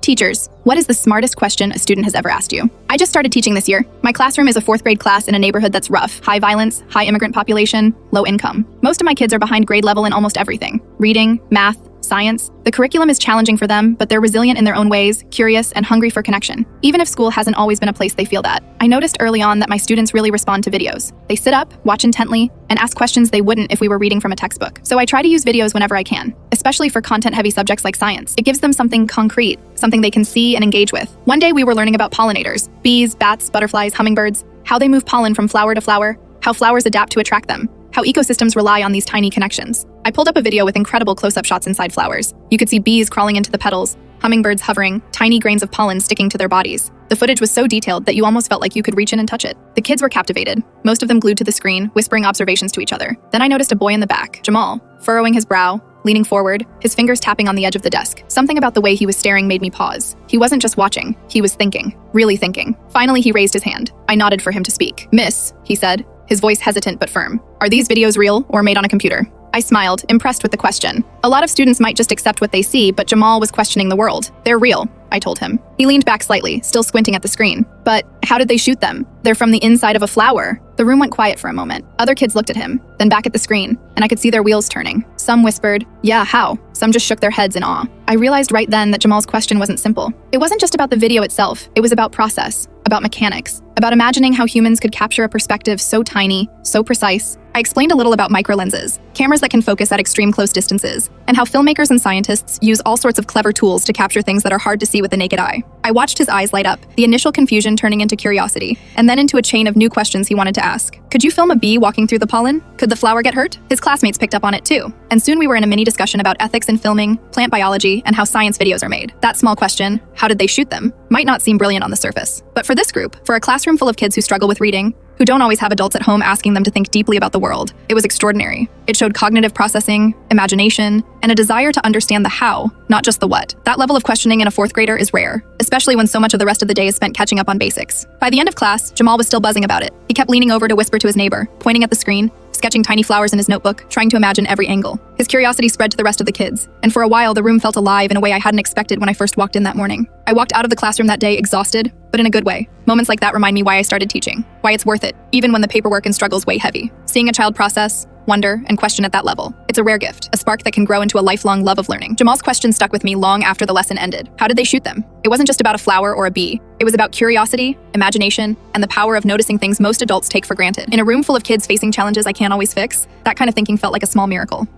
Teachers, what is the smartest question a student has ever asked you? I just started teaching this year. My classroom is a 4th grade class in a neighborhood that's rough, high violence, high immigrant population, low income. Most of my kids are behind grade level in almost everything. Reading, math, science. The curriculum is challenging for them, but they're resilient in their own ways, curious, and hungry for connection. Even if school hasn't always been a place they feel that. I noticed early on that my students really respond to videos. They sit up, watch intently, and ask questions they wouldn't if we were reading from a textbook. So I try to use videos whenever I can, especially for content-heavy subjects like science. It gives them something concrete, something they can see and engage with. One day we were learning about pollinators, bees, bats, butterflies, hummingbirds, how they move pollen from flower to flower, how flowers adapt to attract them, how ecosystems rely on these tiny connections. I pulled up a video with incredible close-up shots inside flowers. You could see bees crawling into the petals, hummingbirds hovering, tiny grains of pollen sticking to their bodies. The footage was so detailed that you almost felt like you could reach in and touch it. The kids were captivated, most of them glued to the screen, whispering observations to each other. Then I noticed a boy in the back, Jamal, furrowing his brow, leaning forward, his fingers tapping on the edge of the desk. Something about the way he was staring made me pause. He wasn't just watching, he was thinking, really thinking. Finally, he raised his hand. I nodded for him to speak. "Miss," he said, his voice hesitant but firm. "Are these videos real or made on a computer?" I smiled, impressed with the question. A lot of students might just accept what they see, but Jamal was questioning the world. "They're real," I told him. He leaned back slightly, still squinting at the screen. "But how did they shoot them? They're from the inside of a flower." The room went quiet for a moment. Other kids looked at him, then back at the screen, and I could see their wheels turning. Some whispered, "Yeah, how?" Some just shook their heads in awe. I realized right then that Jamal's question wasn't simple. It wasn't just about the video itself. It was about process, about mechanics, about imagining how humans could capture a perspective so tiny, so precise. I explained a little about microlenses, cameras that can focus at extreme close distances, and how filmmakers and scientists use all sorts of clever tools to capture things that are hard to see with the naked eye. I watched his eyes light up, the initial confusion turning into curiosity, and then into a chain of new questions he wanted to ask. Could you film a bee walking through the pollen? Could the flower get hurt? His classmates picked up on it too. And soon we were in a mini discussion about ethics in filming, plant biology, and how science videos are made. That small question, how did they shoot them, might not seem brilliant on the surface. But for this group, for a classroom full of kids who struggle with reading, who don't always have adults at home asking them to think deeply about the world, it was extraordinary. It showed cognitive processing, imagination, and a desire to understand the how, not just the what. That level of questioning in a 4th grader is rare, especially when so much of the rest of the day is spent catching up on basics. By the end of class, Jamal was still buzzing about it. He kept leaning over to whisper to his neighbor, pointing at the screen, sketching tiny flowers in his notebook, trying to imagine every angle. His curiosity spread to the rest of the kids, and for a while the room felt alive in a way I hadn't expected when I first walked in that morning. I walked out of the classroom that day exhausted, but in a good way. Moments like that remind me why I started teaching, why it's worth it, even when the paperwork and struggles weigh heavy. Seeing a child process, wonder, and question at that level. It's a rare gift, a spark that can grow into a lifelong love of learning. Jamal's question stuck with me long after the lesson ended. How did they shoot them? It wasn't just about a flower or a bee. It was about curiosity, imagination, and the power of noticing things most adults take for granted. In a room full of kids facing challenges I can't always fix, that kind of thinking felt like a small miracle.